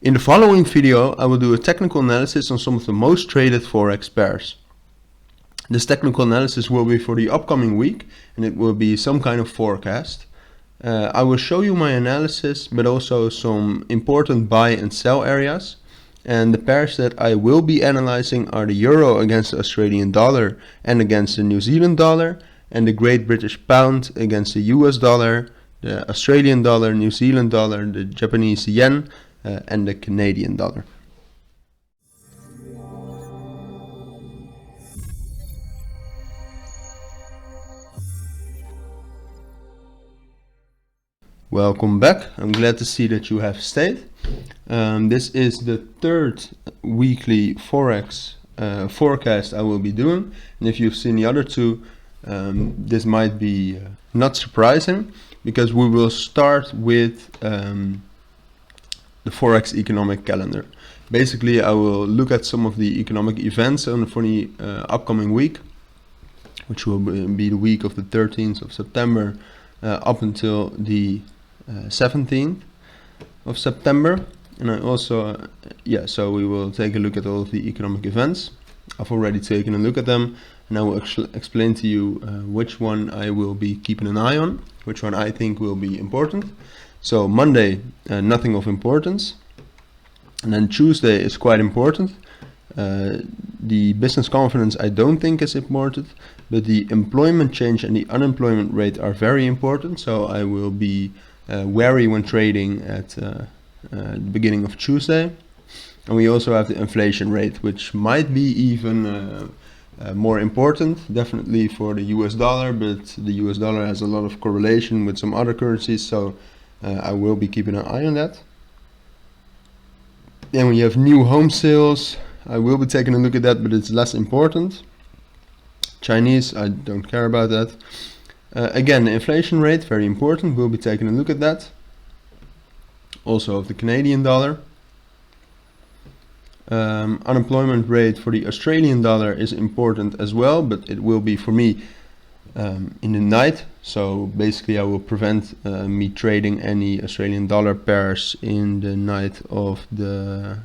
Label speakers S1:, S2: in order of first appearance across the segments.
S1: In the following video, I will do a technical analysis on some of the most traded Forex pairs. This technical analysis will be for the upcoming week and it will be some kind of forecast. I will show you my analysis, but also some important buy and sell areas. And the pairs that I will be analyzing are the euro against the Australian dollar and against the New Zealand dollar, and the Great British Pound against the US dollar, the Australian dollar, New Zealand dollar, the Japanese yen, and the Canadian dollar. Welcome back. I'm glad to see that you have stayed. This is the third weekly Forex forecast I will be doing, and if you've seen the other two, this might be not surprising, because we will start with the Forex economic calendar. Basically, I will look at some of the economic events for the upcoming week, which will be the week of the 13th of September up until the 17th of September. And I also, so we will take a look at all of the economic events. I've already taken a look at them, and I will explain to you which one I will be keeping an eye on, which one I think will be important. So Monday, nothing of importance, and then Tuesday is quite important. The business confidence I don't think is important, but the employment change and the unemployment rate are very important, so I will be wary when trading at the beginning of Tuesday. And we also have the inflation rate, which might be even more important, definitely for the US dollar, but the US dollar has a lot of correlation with some other currencies, so I will be keeping an eye on that. Then we have new home sales. I will be taking a look at that, but it's less important. Chinese, I don't care about that. Again, the inflation rate, very important. We'll be taking a look at that. Also of the Canadian dollar. Unemployment rate for the Australian dollar is important as well, but it will be for me in the night. So basically I will prevent me trading any Australian dollar pairs in the night of the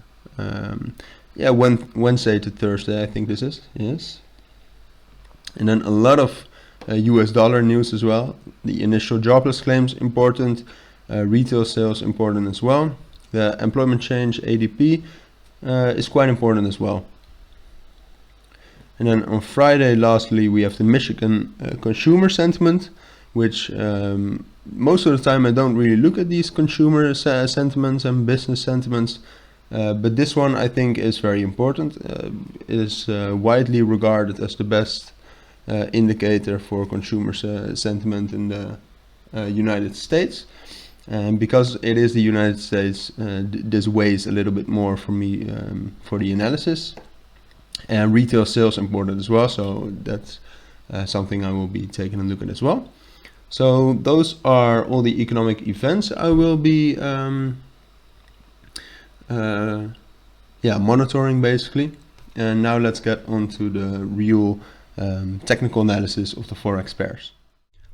S1: Wednesday to Thursday, I think this is, yes. And then a lot of US dollar news as well. The initial jobless claims important, retail sales important as well. The employment change, ADP, is quite important as well. And then on Friday, lastly, we have the Michigan consumer sentiment, which most of the time I don't really look at these consumer sentiments and business sentiments, but this one I think is very important. It is widely regarded as the best indicator for consumer sentiment in the United States. And because it is the United States, this weighs a little bit more for me for the analysis. And retail sales important as well, so that's something I will be taking a look at as well. So those are all the economic events I will be monitoring basically. And now let's get on to the real technical analysis of the Forex pairs.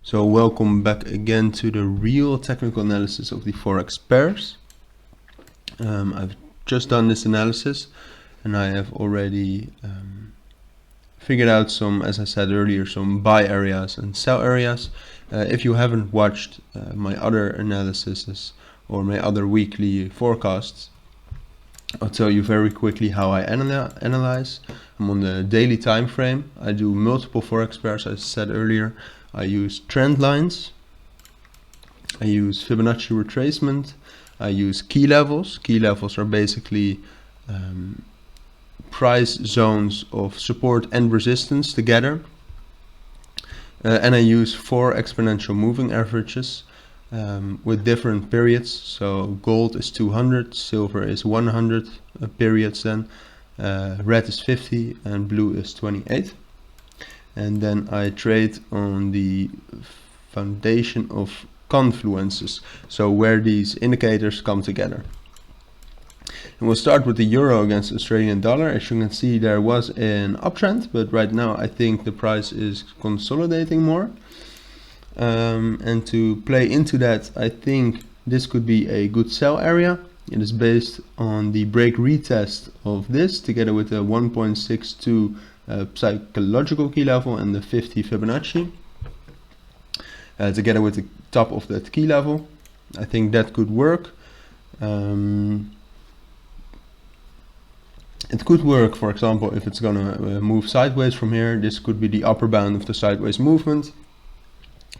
S1: So welcome back again to the real technical analysis of the Forex pairs. I've just done this analysis, and I have already figured out some, as I said earlier, some buy areas and sell areas. If you haven't watched my other analyses or my other weekly forecasts, I'll tell you very quickly how I analyze. I'm on the daily time frame. I do multiple Forex pairs, as I said earlier. I use trend lines. I use Fibonacci retracement. I use key levels. Key levels are basically price zones of support and resistance together. And I use 4 exponential moving averages with different periods. So gold is 200, silver is 100 periods then, red is 50 and blue is 28. And then I trade on the foundation of confluences, so where these indicators come together. And we'll start with the euro against Australian dollar. As you can see, there was an uptrend, but right now I think the price is consolidating more. And to play into that, I think this could be a good sell area. It is based on the break retest of this together with the 1.62 psychological key level and the 50 Fibonacci together with the top of that key level. I think that could work. It could work, for example, if it's gonna move sideways from here. This could be the upper bound of the sideways movement.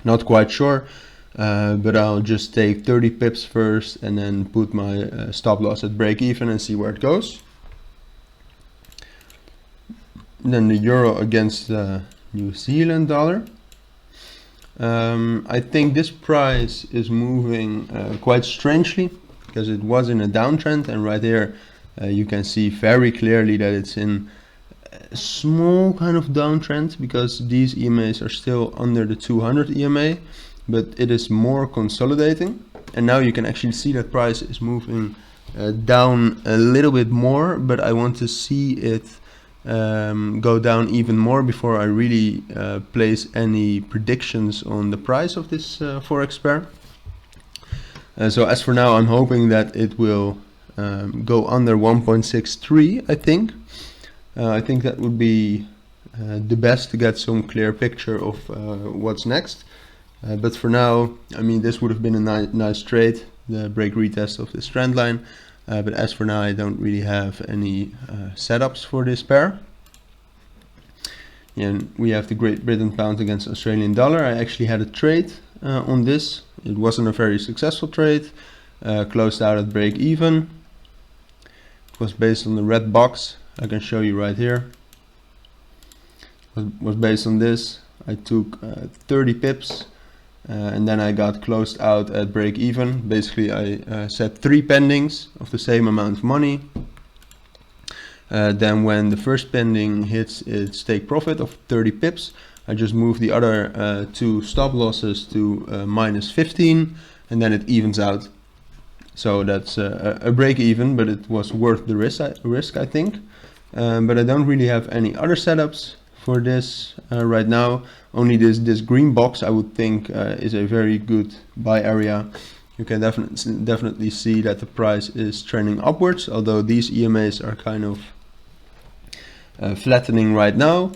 S1: Not quite sure, but I'll just take 30 pips first and then put my stop loss at break even and see where it goes. Then the euro against the New Zealand dollar. I think this price is moving quite strangely because it was in a downtrend, and right here you can see very clearly that it's in a small kind of downtrend because these EMAs are still under the 200 EMA, but it is more consolidating. And now you can actually see that price is moving down a little bit more, but I want to see it go down even more before I really place any predictions on the price of this Forex pair. So as for now, I'm hoping that it will go under 1.63, I think. I think that would be the best to get some clear picture of what's next. But for now, I mean, this would have been a nice trade, the break retest of this trend line. But as for now, I don't really have any setups for this pair. And we have the Great Britain pound against Australian dollar. I actually had a trade on this. It wasn't a very successful trade. Closed out at break even. It was based on the red box. I can show you right here. Was based on this. I took 30 pips. And then I got closed out at break even. Basically, I set 3 pendings of the same amount of money. Then when the first pending hits its take profit of 30 pips, I just move the other 2 stop losses to minus 15, and then it evens out. So that's a break even, but it was worth the risk, I think. But I don't really have any other setups for this right now. Only this green box I would think is a very good buy area. You can definitely see that the price is trending upwards, although these EMAs are kind of flattening right now,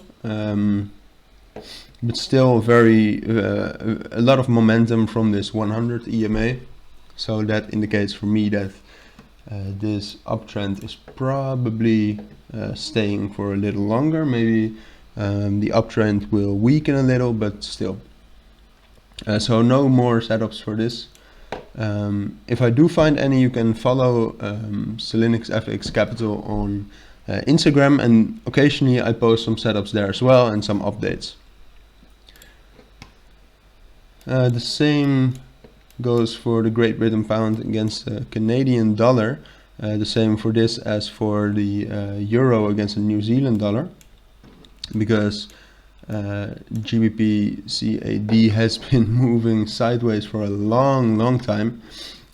S1: but still very a lot of momentum from this 100 EMA. So that indicates for me that this uptrend is probably staying for a little longer. Maybe the uptrend will weaken a little, but still. So no more setups for this. If I do find any, you can follow Cilinix FX Capital on Instagram, and occasionally I post some setups there as well and some updates. The same goes for the Great Britain pound against the Canadian dollar. The same for this as for the euro against the New Zealand dollar, because GBPCAD has been moving sideways for a long time.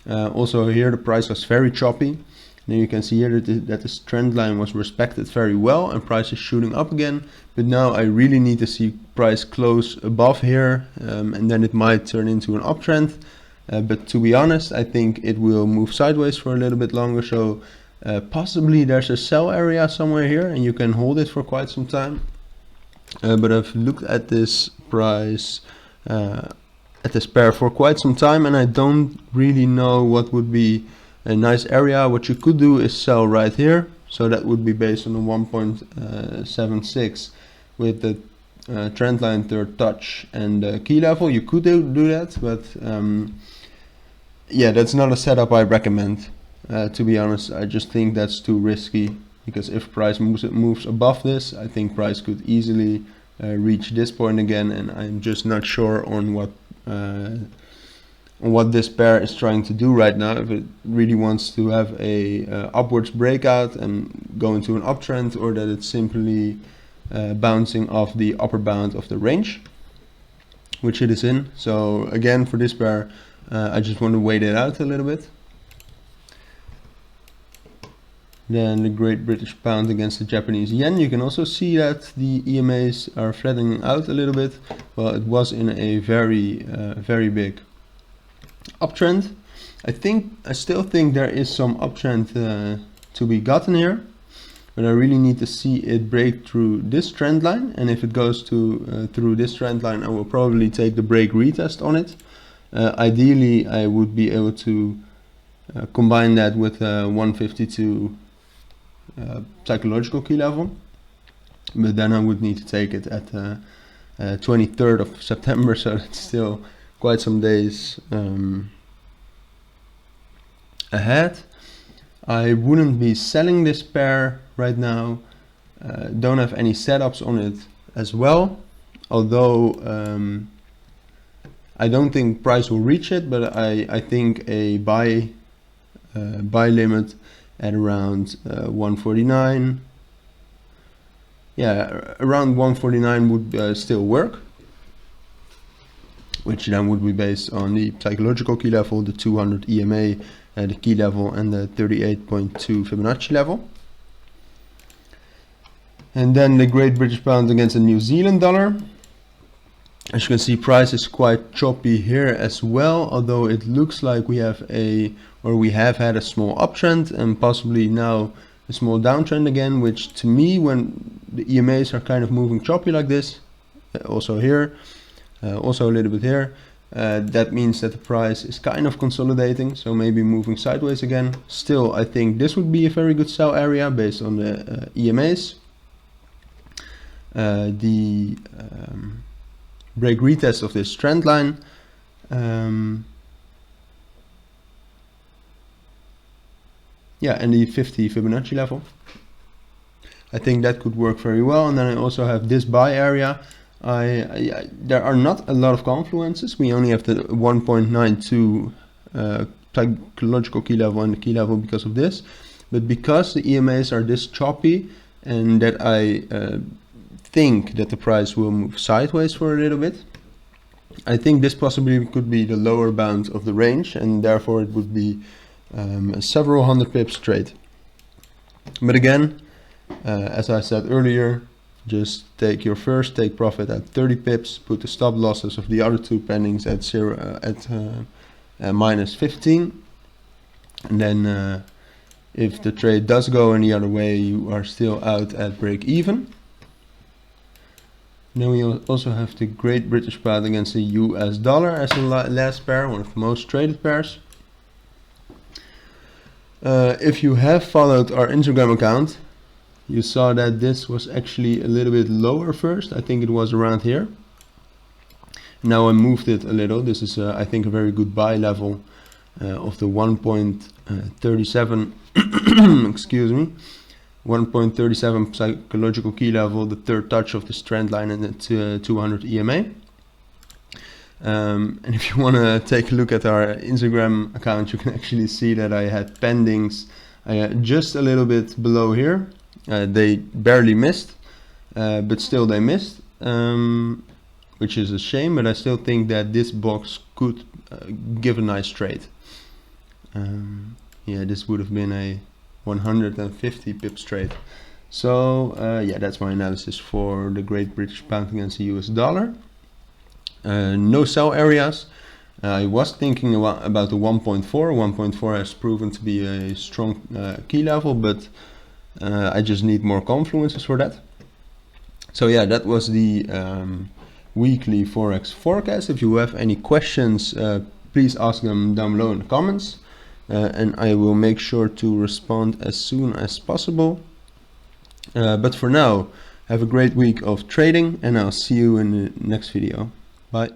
S1: Also here the price was very choppy. Now you can see here that this trend line was respected very well and price is shooting up again. But now I really need to see price close above here, and then it might turn into an uptrend. But to be honest, I think it will move sideways for a little bit longer. So possibly there's a sell area somewhere here and you can hold it for quite some time. But I've looked at this price, at this pair for quite some time, and I don't really know what would be a nice area. What you could do is sell right here. So that would be based on the 1.76 with the trend line third touch and key level. You could do that, but yeah, that's not a setup I recommend. To be honest, I just think that's too risky, because if price moves above this, I think price could easily reach this point again, and I'm just not sure on what this pair is trying to do right now. If it really wants to have a upwards breakout and go into an uptrend, or that it's simply bouncing off the upper bound of the range, which it is in. So again, for this pair, I just want to wait it out a little bit. Then the Great British pound against the Japanese yen. You can also see that the EMAs are flattening out a little bit. Well, it was in a very big uptrend. I still think there is some uptrend to be gotten here, but I really need to see it break through this trend line, and if it goes through this trend line, I will probably take the break retest on it. Ideally, I would be able to combine that with 152 psychological key level, but then I would need to take it at 23rd of September, so that's still quite some days ahead. I wouldn't be selling this pair right now. Don't have any setups on it as well, although I don't think price will reach it, but I think a buy limit at around 149, yeah, around 149 would still work, which then would be based on the psychological key level, the 200 EMA, the key level, and the 38.2 Fibonacci level. And then the Great British Pound against the New Zealand dollar. As you can see, price is quite choppy here as well, although it looks like we have had a small uptrend and possibly now a small downtrend again, which to me, when the EMAs are kind of moving choppy like this, also here, also a little bit here, that means that the price is kind of consolidating, so maybe moving sideways again. Still, I think this would be a very good sell area based on the EMAs. The break retest of this trend line, yeah, and the 50 Fibonacci level. I think that could work very well. And then I also have this buy area. There are not a lot of confluences. We only have the 1.92 psychological key level and the key level because of this. But because the EMAs are this choppy, and that I think that the price will move sideways for a little bit, I think this possibly could be the lower bound of the range, and therefore it would be a several hundred pips trade. But again, as I said earlier, just take profit at 30 pips, put the stop losses of the other two pendings at minus 15, and then if the trade does go any other way, you are still out at break even. Then we also have the Great British Pound against the US dollar as the last pair, one of the most traded pairs. If you have followed our Instagram account, you saw that this was actually a little bit lower first. I think it was around here. Now I moved it a little. This is I think a very good buy level of the 1.37 excuse me, 1.37 psychological key level, the third touch of this trend line, and the 200 EMA. And if you want to take a look at our Instagram account, you can actually see that I had pendings just a little bit below here. They barely missed, but still they missed, which is a shame, but I still think that this box could give a nice trade. Yeah, this would have been a 150 pips trade. So yeah, that's my analysis for the Great British Pound against the US dollar. No sell areas. I was thinking about the 1.4. 1.4 has proven to be a strong key level, but I just need more confluences for that. So yeah, that was the weekly Forex forecast. If you have any questions, please ask them down below in the comments, and I will make sure to respond as soon as possible. But for now, have a great week of trading, and I'll see you in the next video. Bye.